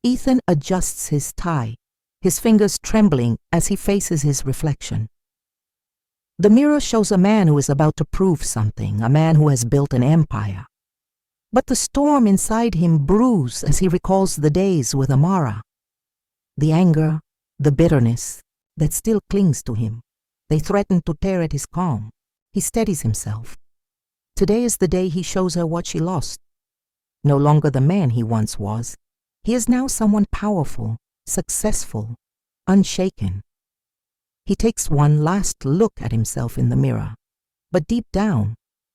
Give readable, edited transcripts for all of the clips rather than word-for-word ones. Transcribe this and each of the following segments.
Ethan adjusts his tie, his fingers trembling as he faces his reflection. The mirror shows a man who is about to prove something, a man who has built an empire. But the storm inside him brews as he recalls the days with Amara. The anger, the bitterness that still clings to him, they threaten to tear at his calm. He steadies himself. Today is the day he shows her what she lost. No longer the man he once was. He is now someone powerful, successful, unshaken. He takes one last look at himself in the mirror, but deep down,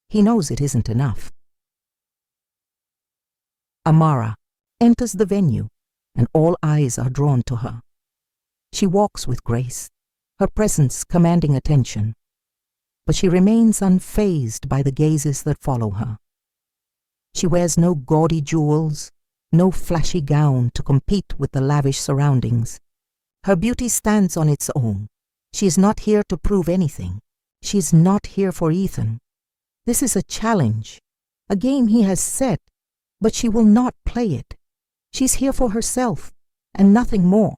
he knows it isn't enough. Amara enters the venue, and all eyes are drawn to her. She walks with grace, her presence commanding attention, but she remains unfazed by the gazes that follow her. She wears no gaudy jewels, no flashy gown to compete with the lavish surroundings. Her beauty stands on its own. She is not here to prove anything. She is not here for Ethan. This is a challenge, a game he has set, but she will not play it. She's here for herself, and nothing more.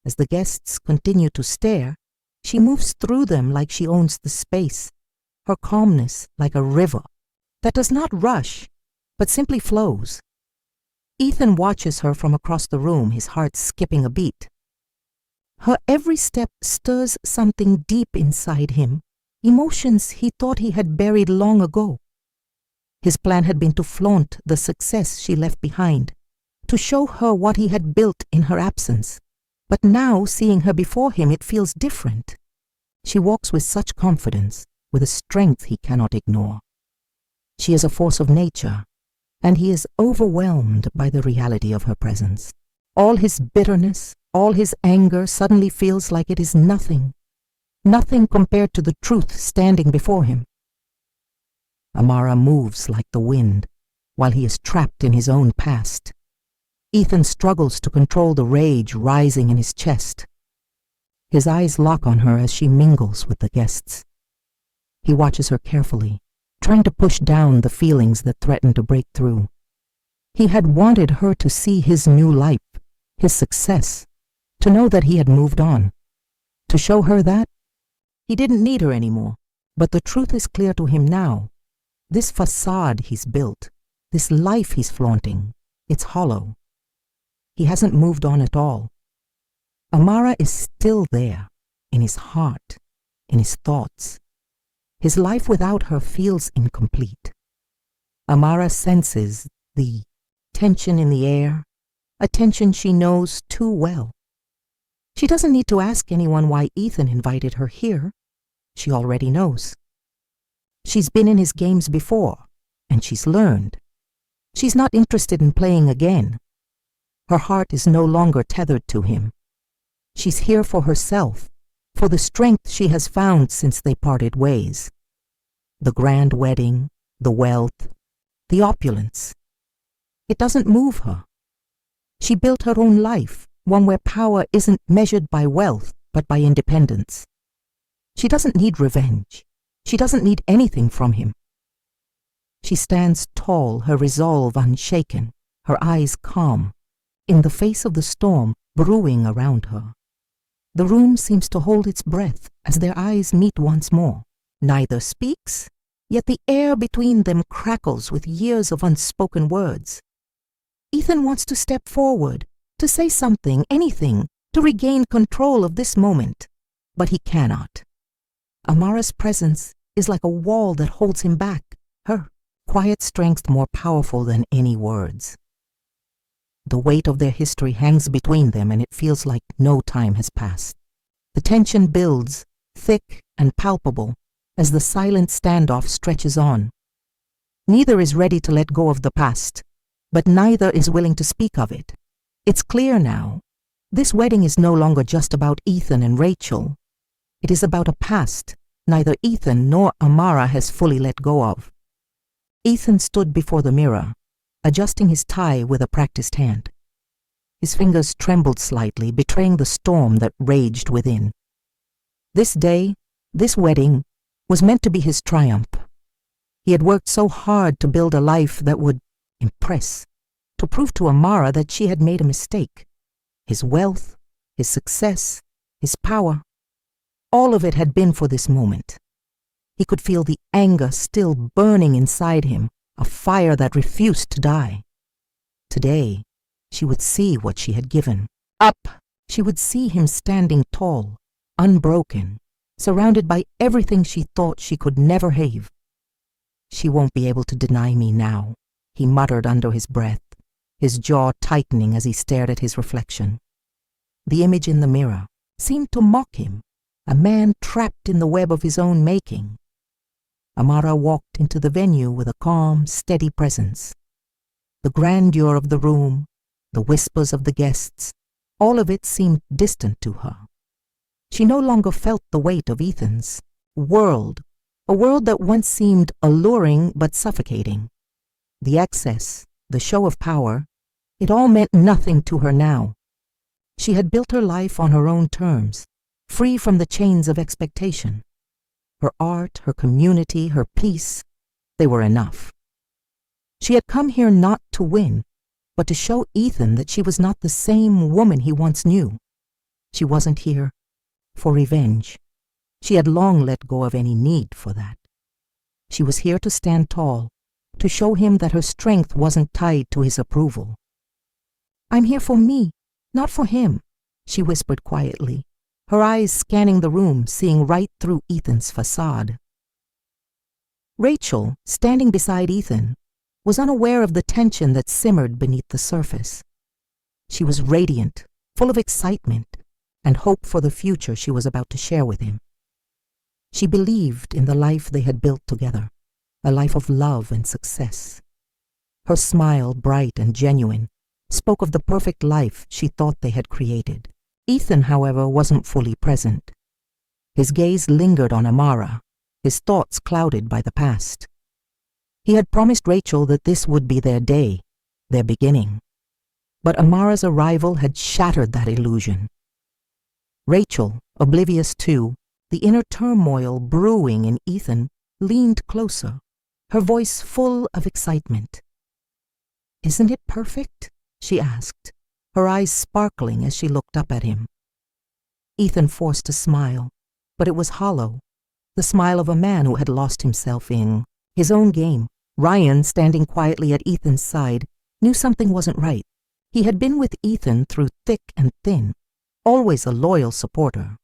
As the guests continue to stare, she moves through them like she owns the space, her calmness like a river that does not rush, but simply flows. Ethan watches her from across the room, his heart skipping a beat. Her every step stirs something deep inside him, emotions he thought he had buried long ago. His plan had been to flaunt the success she left behind, to show her what he had built in her absence. But now, seeing her before him, it feels different. She walks with such confidence, with a strength he cannot ignore. She is a force of nature, and he is overwhelmed by the reality of her presence. All his bitterness, all his anger suddenly feels like it is nothing, nothing compared to the truth standing before him. Amara moves like the wind, while he is trapped in his own past. Ethan struggles to control the rage rising in his chest. His eyes lock on her as she mingles with the guests. He watches her carefully, trying to push down the feelings that threaten to break through. He had wanted her to see his new life, his success, to know that he had moved on. To show her that he didn't need her anymore. But the truth is clear to him now. This facade he's built, this life he's flaunting, it's hollow. He hasn't moved on at all. Amara is still there, in his heart, in his thoughts. His life without her feels incomplete. Amara senses the tension in the air, a tension she knows too well. She doesn't need to ask anyone why Ethan invited her here. She already knows. She's been in his games before, and she's learned. She's not interested in playing again. Her heart is no longer tethered to him. She's here for herself, for the strength she has found since they parted ways. The grand wedding, the wealth, the opulence. It doesn't move her. She built her own life, one where power isn't measured by wealth, but by independence. She doesn't need revenge. She doesn't need anything from him. She stands tall, her resolve unshaken, her eyes calm, in the face of the storm brewing around her. The room seems to hold its breath as their eyes meet once more. Neither speaks, yet the air between them crackles with years of unspoken words. Ethan wants to step forward, to say something, anything, to regain control of this moment, but he cannot. Amara's presence is like a wall that holds him back, her quiet strength more powerful than any words. The weight of their history hangs between them, and it feels like no time has passed. The tension builds, thick and palpable, as the silent standoff stretches on. Neither is ready to let go of the past, but neither is willing to speak of it. It's clear now. This wedding is no longer just about Ethan and Rachel. It is about a past neither Ethan nor Amara has fully let go of. Ethan stood before the mirror, adjusting his tie with a practiced hand. His fingers trembled slightly, betraying the storm that raged within. This day, this wedding, was meant to be his triumph. He had worked so hard to build a life that would impress, to prove to Amara that she had made a mistake. His wealth, his success, his power, all of it had been for this moment. He could feel the anger still burning inside him, a fire that refused to die. Today, she would see what she had given up. She would see him standing tall, unbroken, surrounded by everything she thought she could never have. "She won't be able to deny me now," he muttered under his breath, his jaw tightening as he stared at his reflection. The image in the mirror seemed to mock him, a man trapped in the web of his own making. Amara walked into the venue with a calm, steady presence. The grandeur of the room, the whispers of the guests, all of it seemed distant to her. She no longer felt the weight of Ethan's world, a world that once seemed alluring but suffocating. The excess, the show of power, it all meant nothing to her now. She had built her life on her own terms, free from the chains of expectation. Her art, her community, her peace, they were enough. She had come here not to win, but to show Ethan that she was not the same woman he once knew. She wasn't here for revenge. She had long let go of any need for that. She was here to stand tall, to show him that her strength wasn't tied to his approval. "I'm here for me, not for him," she whispered quietly, her eyes scanning the room, seeing right through Ethan's facade. Rachel, standing beside Ethan, was unaware of the tension that simmered beneath the surface. She was radiant, full of excitement, and hope for the future she was about to share with him. She believed in the life they had built together, a life of love and success. Her smile, bright and genuine, spoke of the perfect life she thought they had created. Ethan, however, wasn't fully present. His gaze lingered on Amara, his thoughts clouded by the past. He had promised Rachel that this would be their day, their beginning. But Amara's arrival had shattered that illusion. Rachel, oblivious too, the inner turmoil brewing in Ethan, leaned closer, her voice full of excitement. "Isn't it perfect?" she asked, her eyes sparkling as she looked up at him. Ethan forced a smile, but it was hollow, the smile of a man who had lost himself in his own game. Ryan, standing quietly at Ethan's side, knew something wasn't right. He had been with Ethan through thick and thin, always a loyal supporter.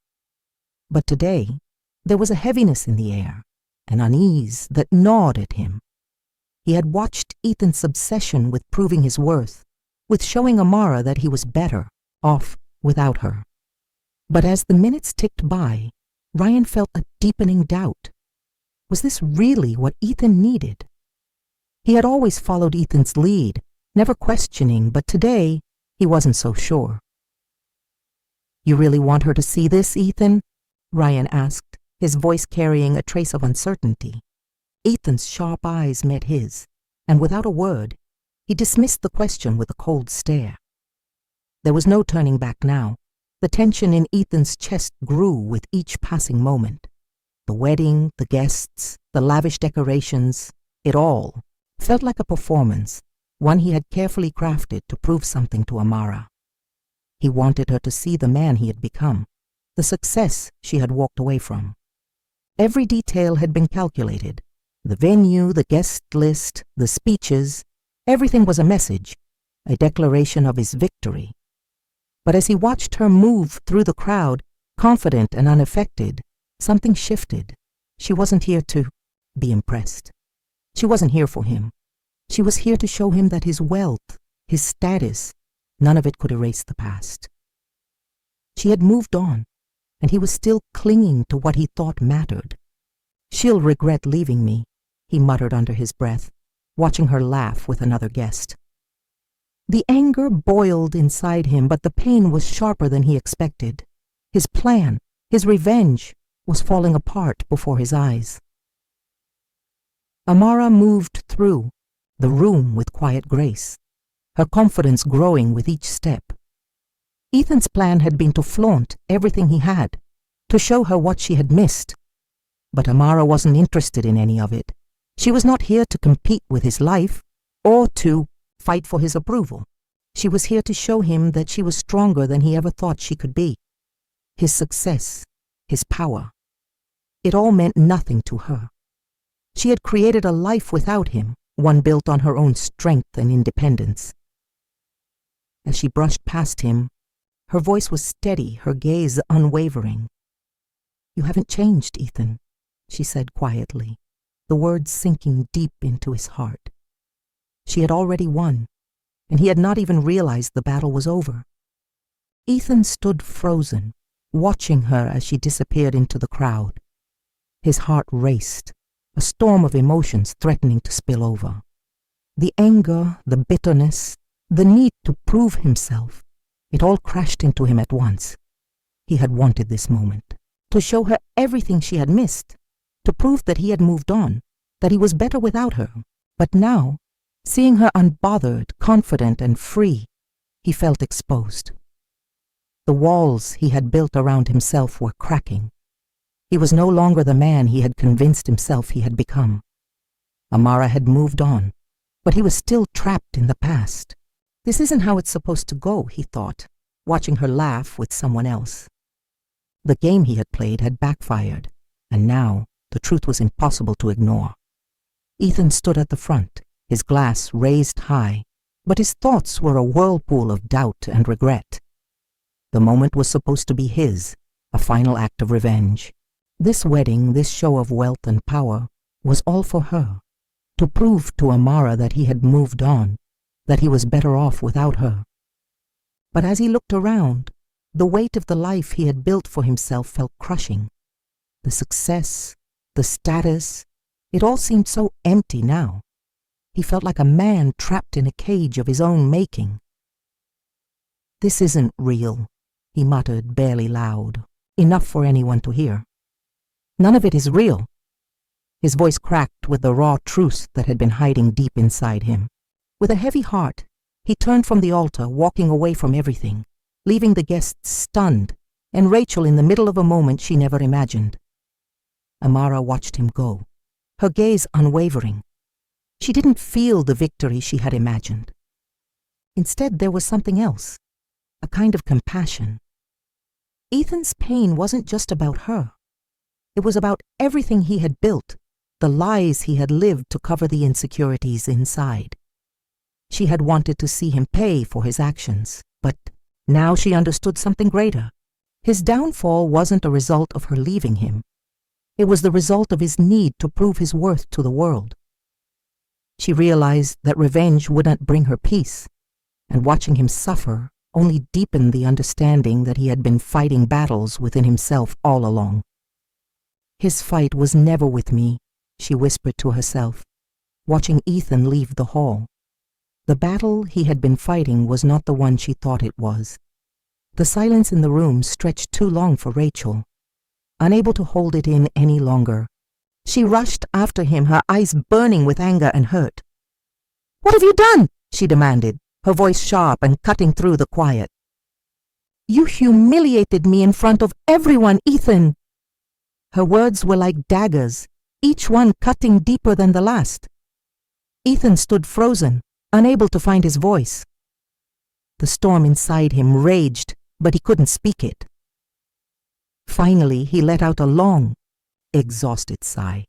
But today, there was a heaviness in the air, an unease that gnawed at him. He had watched Ethan's obsession with proving his worth, with showing Amara that he was better off without her. But as the minutes ticked by, Ryan felt a deepening doubt. Was this really what Ethan needed? He had always followed Ethan's lead, never questioning, but today he wasn't so sure. "You really want her to see this, Ethan?" Ryan asked, his voice carrying a trace of uncertainty. Ethan's sharp eyes met his, and without a word, he dismissed the question with a cold stare. There was no turning back now. The tension in Ethan's chest grew with each passing moment. The wedding, the guests, the lavish decorations, it all felt like a performance, one he had carefully crafted to prove something to Amara. He wanted her to see the man he had become, the success she had walked away from. Every detail had been calculated. The venue, the guest list, the speeches, everything was a message, a declaration of his victory. But as he watched her move through the crowd, confident and unaffected, something shifted. She wasn't here to be impressed. She wasn't here for him. She was here to show him that his wealth, his status, none of it could erase the past. She had moved on, and he was still clinging to what he thought mattered. "She'll regret leaving me," he muttered under his breath, watching her laugh with another guest. The anger boiled inside him, but the pain was sharper than he expected. His plan, his revenge, was falling apart before his eyes. Amara moved through the room with quiet grace, her confidence growing with each step. Ethan's plan had been to flaunt everything he had, to show her what she had missed. But Amara wasn't interested in any of it. She was not here to compete with his life, or to fight for his approval. She was here to show him that she was stronger than he ever thought she could be. His success, his power, it all meant nothing to her. She had created a life without him, one built on her own strength and independence. As she brushed past him, her voice was steady, her gaze unwavering. "You haven't changed, Ethan," she said quietly, the words sinking deep into his heart. She had already won, and he had not even realized the battle was over. Ethan stood frozen, watching her as she disappeared into the crowd. His heart raced, a storm of emotions threatening to spill over. The anger, the bitterness, the need to prove himself, it all crashed into him at once. He had wanted this moment, to show her everything she had missed, to prove that he had moved on, that he was better without her. But now, seeing her unbothered, confident, and free, he felt exposed. The walls he had built around himself were cracking. He was no longer the man he had convinced himself he had become. Amara had moved on, but he was still trapped in the past. This isn't how it's supposed to go, he thought, watching her laugh with someone else. The game he had played had backfired, and now the truth was impossible to ignore. Ethan stood at the front, his glass raised high, but his thoughts were a whirlpool of doubt and regret. The moment was supposed to be his, a final act of revenge. This wedding, this show of wealth and power, was all for her, to prove to Amara that he had moved on, that he was better off without her. But as he looked around, the weight of the life he had built for himself felt crushing. The success, the status, it all seemed so empty now. He felt like a man trapped in a cage of his own making. "This isn't real," he muttered, barely loud, enough for anyone to hear. "None of it is real." His voice cracked with the raw truth that had been hiding deep inside him. With a heavy heart, he turned from the altar, walking away from everything, leaving the guests stunned, and Rachel in the middle of a moment she never imagined. Amara watched him go, her gaze unwavering. She didn't feel the victory she had imagined. Instead, there was something else, a kind of compassion. Ethan's pain wasn't just about her. It was about everything he had built, the lies he had lived to cover the insecurities inside. She had wanted to see him pay for his actions, but now she understood something greater. His downfall wasn't a result of her leaving him. It was the result of his need to prove his worth to the world. She realized that revenge wouldn't bring her peace, and watching him suffer only deepened the understanding that he had been fighting battles within himself all along. "His fight was never with me," she whispered to herself, watching Ethan leave the hall. The battle he had been fighting was not the one she thought it was. The silence in the room stretched too long for Rachel. Unable to hold it in any longer, she rushed after him, her eyes burning with anger and hurt. "What have you done?" she demanded, her voice sharp and cutting through the quiet. "You humiliated me in front of everyone, Ethan." Her words were like daggers, each one cutting deeper than the last. Ethan stood frozen, unable to find his voice. The storm inside him raged, but he couldn't speak it. Finally, he let out a long, exhausted sigh.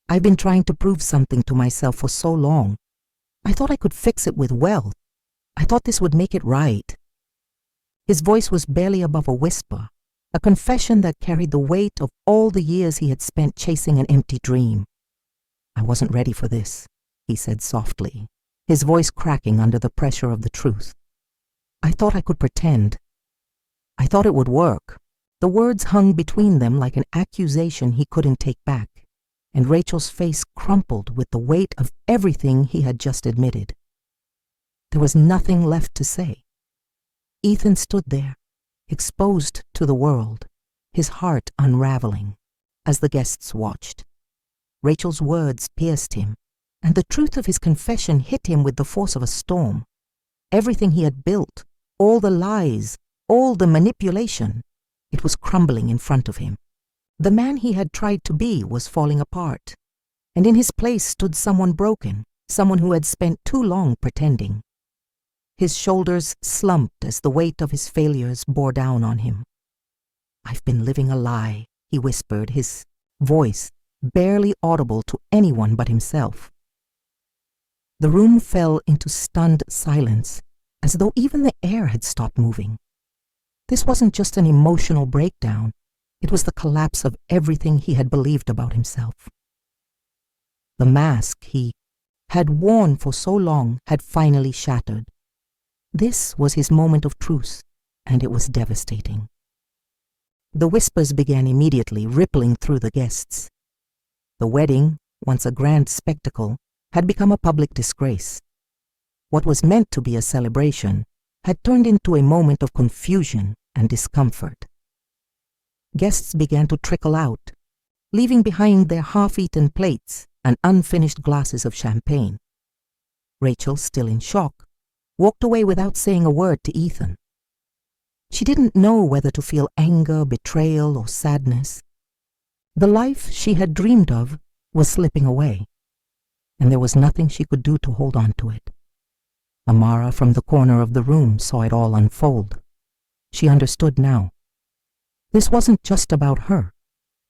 "I've been trying to prove something to myself for so long. I thought I could fix it with wealth. I thought this would make it right." His voice was barely above a whisper, a confession that carried the weight of all the years he had spent chasing an empty dream. "I wasn't ready for this," he said softly, his voice cracking under the pressure of the truth. "I thought I could pretend. I thought it would work." The words hung between them like an accusation he couldn't take back, and Rachel's face crumpled with the weight of everything he had just admitted. There was nothing left to say. Ethan stood there, exposed to the world, his heart unraveling, as the guests watched. Rachel's words pierced him, and the truth of his confession hit him with the force of a storm. Everything he had built, all the lies, all the manipulation, it was crumbling in front of him. The man he had tried to be was falling apart, and in his place stood someone broken, someone who had spent too long pretending. His shoulders slumped as the weight of his failures bore down on him. "I've been living a lie," he whispered, his voice barely audible to anyone but himself. The room fell into stunned silence, as though even the air had stopped moving. This wasn't just an emotional breakdown, it was the collapse of everything he had believed about himself. The mask he had worn for so long had finally shattered. This was his moment of truce, and it was devastating. The whispers began immediately, rippling through the guests. The wedding, once a grand spectacle, had become a public disgrace. What was meant to be a celebration had turned into a moment of confusion and discomfort. Guests began to trickle out, leaving behind their half-eaten plates and unfinished glasses of champagne. Rachel, still in shock, walked away without saying a word to Ethan. She didn't know whether to feel anger, betrayal, or sadness. The life she had dreamed of was slipping away, and there was nothing she could do to hold on to it. Amara, from the corner of the room, saw it all unfold. She understood now. This wasn't just about her.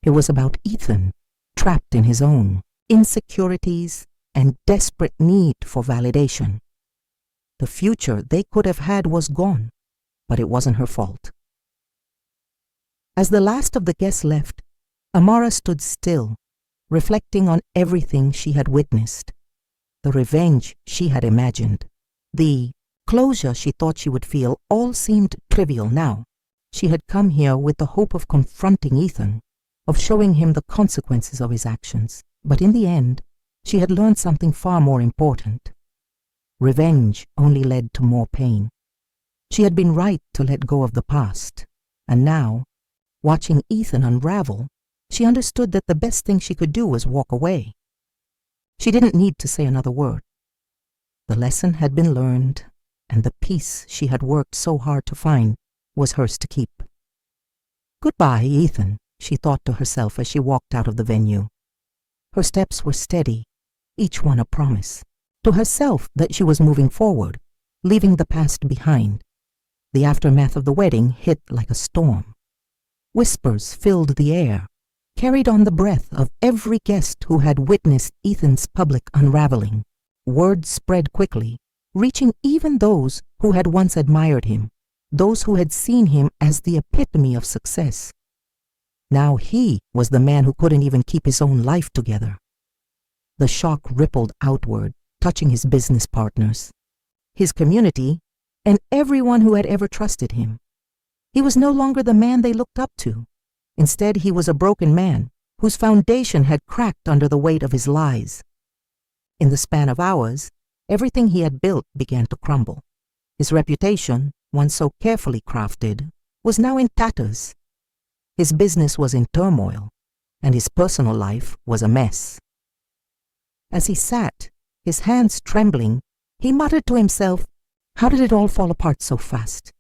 It was about Ethan, trapped in his own insecurities and desperate need for validation. The future they could have had was gone, but it wasn't her fault. As the last of the guests left, Amara stood still, reflecting on everything she had witnessed. The revenge she had imagined, the closure she thought she would feel, all seemed trivial now. She had come here with the hope of confronting Ethan, of showing him the consequences of his actions, but in the end, she had learned something far more important. Revenge only led to more pain. She had been right to let go of the past, and now, watching Ethan unravel, she understood that the best thing she could do was walk away. She didn't need to say another word. The lesson had been learned, and the peace she had worked so hard to find was hers to keep. "Goodbye, Ethan," she thought to herself as she walked out of the venue. Her steps were steady, each one a promise, to herself that she was moving forward, leaving the past behind. The aftermath of the wedding hit like a storm. Whispers filled the air, carried on the breath of every guest who had witnessed Ethan's public unraveling. Word spread quickly, reaching even those who had once admired him, those who had seen him as the epitome of success. Now he was the man who couldn't even keep his own life together. The shock rippled outward, touching his business partners, his community, and everyone who had ever trusted him. He was no longer the man they looked up to. Instead, he was a broken man whose foundation had cracked under the weight of his lies. In the span of hours, everything he had built began to crumble. His reputation, once so carefully crafted, was now in tatters. His business was in turmoil, and his personal life was a mess. As he sat, his hands trembling, he muttered to himself, "How did it all fall apart so fast?"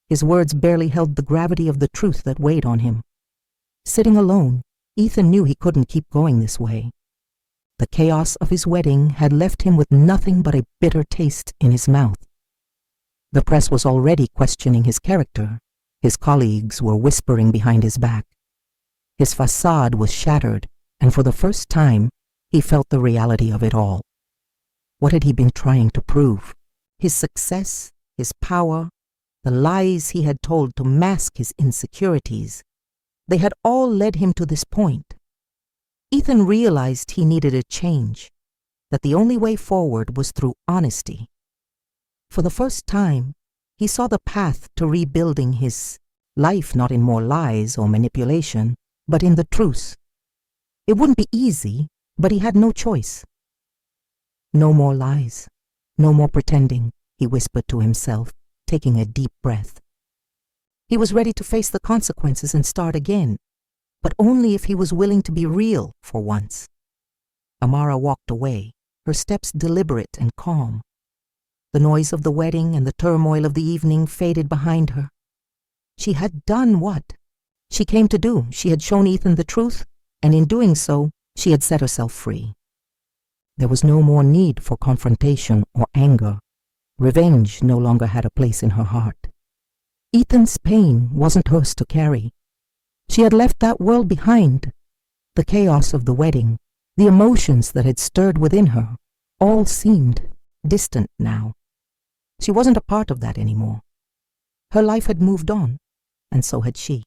His words barely held the gravity of the truth that weighed on him. Sitting alone, Ethan knew he couldn't keep going this way. The chaos of his wedding had left him with nothing but a bitter taste in his mouth. The press was already questioning his character. His colleagues were whispering behind his back. His facade was shattered, and for the first time, he felt the reality of it all. What had he been trying to prove? His success, his power, the lies he had told to mask his insecurities, they had all led him to this point. Ethan realized he needed a change, that the only way forward was through honesty. For the first time, he saw the path to rebuilding his life not in more lies or manipulation, but in the truth. It wouldn't be easy, but he had no choice. "No more lies, no more pretending," he whispered to himself, taking a deep breath. He was ready to face the consequences and start again, but only if he was willing to be real for once. Amara walked away, her steps deliberate and calm. The noise of the wedding and the turmoil of the evening faded behind her. She had done what she came to do. She had shown Ethan the truth, and in doing so, she had set herself free. There was no more need for confrontation or anger. Revenge no longer had a place in her heart. Ethan's pain wasn't hers to carry. She had left that world behind. The chaos of the wedding, the emotions that had stirred within her, all seemed distant now. She wasn't a part of that anymore. Her life had moved on, and so had she.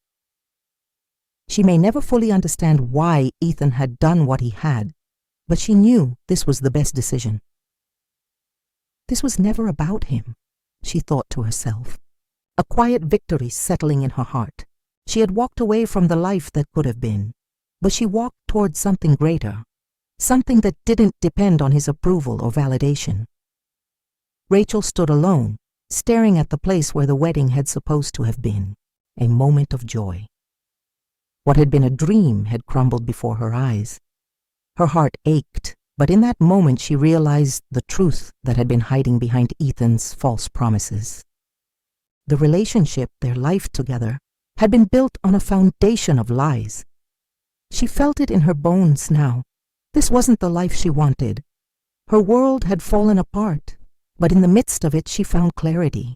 She may never fully understand why Ethan had done what he had, but she knew this was the best decision. This was never about him, she thought to herself. A quiet victory settling in her heart. She had walked away from the life that could have been, but she walked towards something greater, something that didn't depend on his approval or validation. Rachel stood alone, staring at the place where the wedding had supposed to have been, a moment of joy. What had been a dream had crumbled before her eyes. Her heart ached, but in that moment she realized the truth that had been hiding behind Ethan's false promises. The relationship, their life together, had been built on a foundation of lies. She felt it in her bones now. This wasn't the life she wanted. Her world had fallen apart, but in the midst of it she found clarity.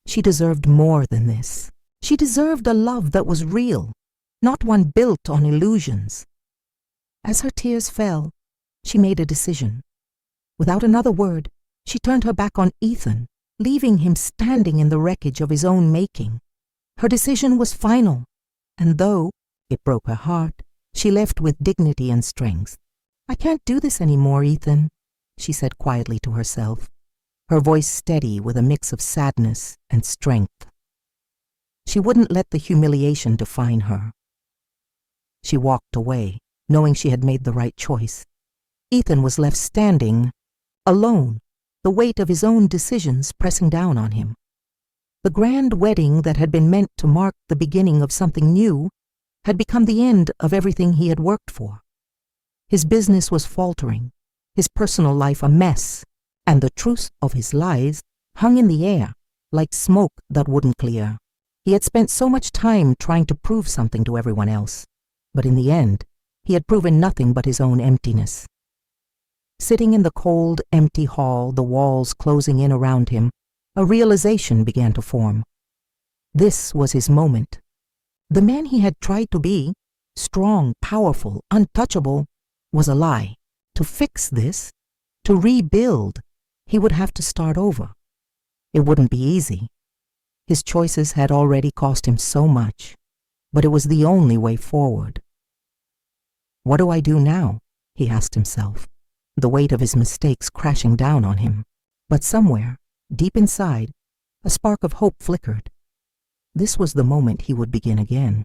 She deserved more than this. She deserved a love that was real, not one built on illusions. As her tears fell, she made a decision. Without another word, she turned her back on Ethan, leaving him standing in the wreckage of his own making. Her decision was final, and though it broke her heart, she left with dignity and strength. "I can't do this anymore, Ethan," she said quietly to herself, her voice steady with a mix of sadness and strength. She wouldn't let the humiliation define her. She walked away, knowing she had made the right choice. Ethan was left standing, alone, the weight of his own decisions pressing down on him. The grand wedding that had been meant to mark the beginning of something new had become the end of everything he had worked for. His business was faltering, his personal life a mess, and the truth of his lies hung in the air like smoke that wouldn't clear. He had spent so much time trying to prove something to everyone else, but in the end, he had proven nothing but his own emptiness. Sitting in the cold, empty hall, the walls closing in around him, a realization began to form. This was his moment. The man he had tried to be, strong, powerful, untouchable, was a lie. To fix this, to rebuild, he would have to start over. It wouldn't be easy. His choices had already cost him so much, but it was the only way forward. What do I do now? He asked himself, the weight of his mistakes crashing down on him. But somewhere, deep inside, a spark of hope flickered. This was the moment he would begin again.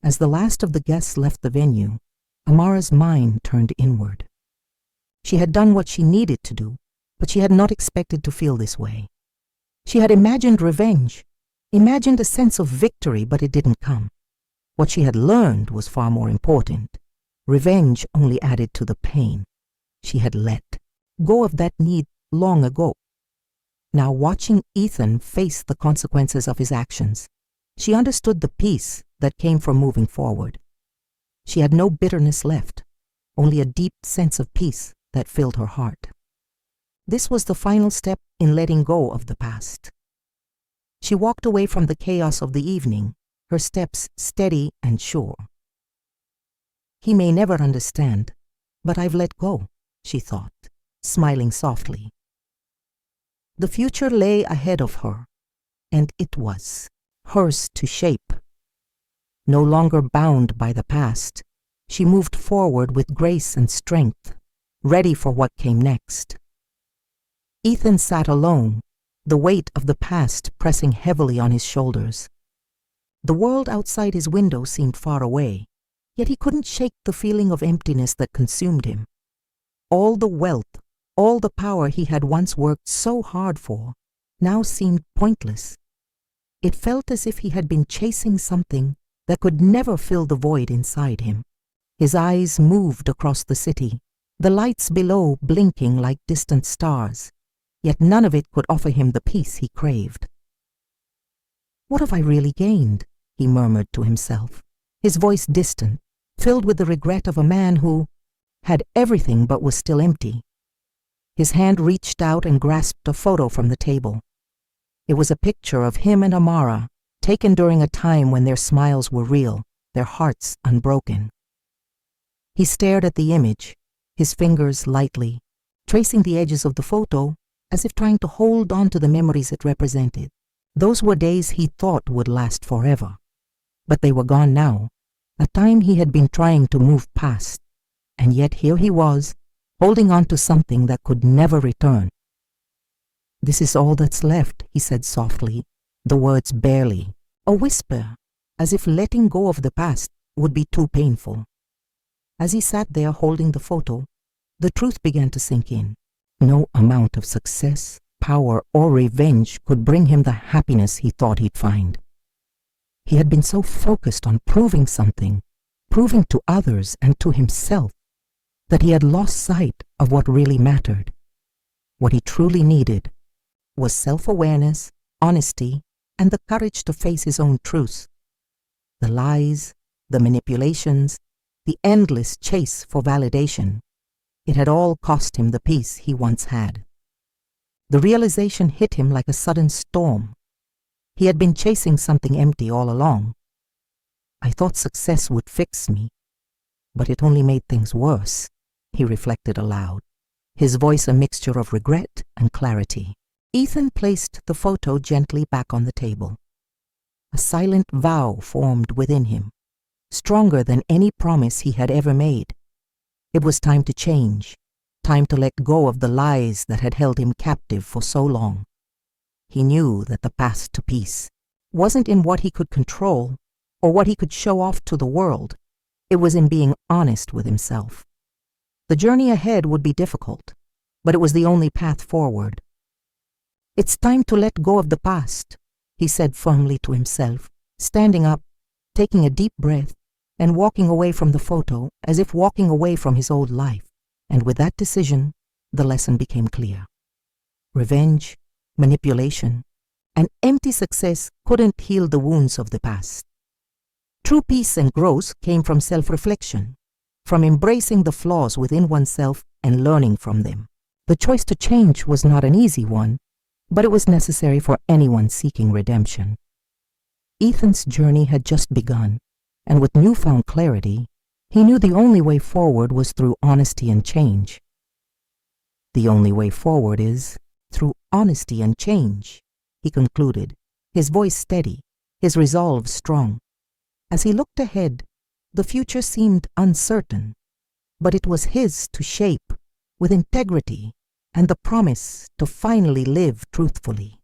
As the last of the guests left the venue, Amara's mind turned inward. She had done what she needed to do, but she had not expected to feel this way. She had imagined revenge, imagined a sense of victory, but it didn't come. What she had learned was far more important. Revenge only added to the pain. She had let go of that need long ago. Now, watching Ethan face the consequences of his actions, she understood the peace that came from moving forward. She had no bitterness left, only a deep sense of peace that filled her heart. This was the final step in letting go of the past. She walked away from the chaos of the evening, her steps steady and sure. He may never understand, but I've let go, she thought, smiling softly. The future lay ahead of her, and it was hers to shape. No longer bound by the past, she moved forward with grace and strength, ready for what came next. Ethan sat alone, the weight of the past pressing heavily on his shoulders. The world outside his window seemed far away, yet he couldn't shake the feeling of emptiness that consumed him. All the wealth, all the power he had once worked so hard for, now seemed pointless. It felt as if he had been chasing something that could never fill the void inside him. His eyes moved across the city, the lights below blinking like distant stars, yet none of it could offer him the peace he craved. "What have I really gained?" he murmured to himself, his voice distant, filled with the regret of a man who, had everything but was still empty. His hand reached out and grasped a photo from the table. It was a picture of him and Amara, taken during a time when their smiles were real, their hearts unbroken. He stared at the image, his fingers lightly, tracing the edges of the photo as if trying to hold on to the memories it represented. Those were days he thought would last forever. But they were gone now, a time he had been trying to move past. And yet here he was, holding on to something that could never return. "This is all that's left," he said softly, the words barely, a whisper, as if letting go of the past would be too painful. As he sat there holding the photo, the truth began to sink in. No amount of success, power, or revenge could bring him the happiness he thought he'd find. He had been so focused on proving something, proving to others and to himself, that he had lost sight of what really mattered. What he truly needed was self-awareness, honesty, and the courage to face his own truths. The lies, the manipulations, the endless chase for validation, it had all cost him the peace he once had. The realization hit him like a sudden storm. He had been chasing something empty all along. "I thought success would fix me, but it only made things worse," he reflected aloud, his voice a mixture of regret and clarity. Ethan placed the photo gently back on the table. A silent vow formed within him, stronger than any promise he had ever made. It was time to change, time to let go of the lies that had held him captive for so long. He knew that the path to peace wasn't in what he could control or what he could show off to the world. It was in being honest with himself. The journey ahead would be difficult, but it was the only path forward. "It's time to let go of the past," he said firmly to himself, standing up, taking a deep breath, and walking away from the photo as if walking away from his old life. And with that decision, the lesson became clear. Revenge, manipulation, and empty success couldn't heal the wounds of the past. True peace and growth came from self-reflection, from embracing the flaws within oneself and learning from them. The choice to change was not an easy one, but it was necessary for anyone seeking redemption. Ethan's journey had just begun, and with newfound clarity, he knew the only way forward was through honesty and change. "The only way forward is through honesty and change," he concluded, his voice steady, his resolve strong. As he looked ahead, the future seemed uncertain, but it was his to shape with integrity and the promise to finally live truthfully.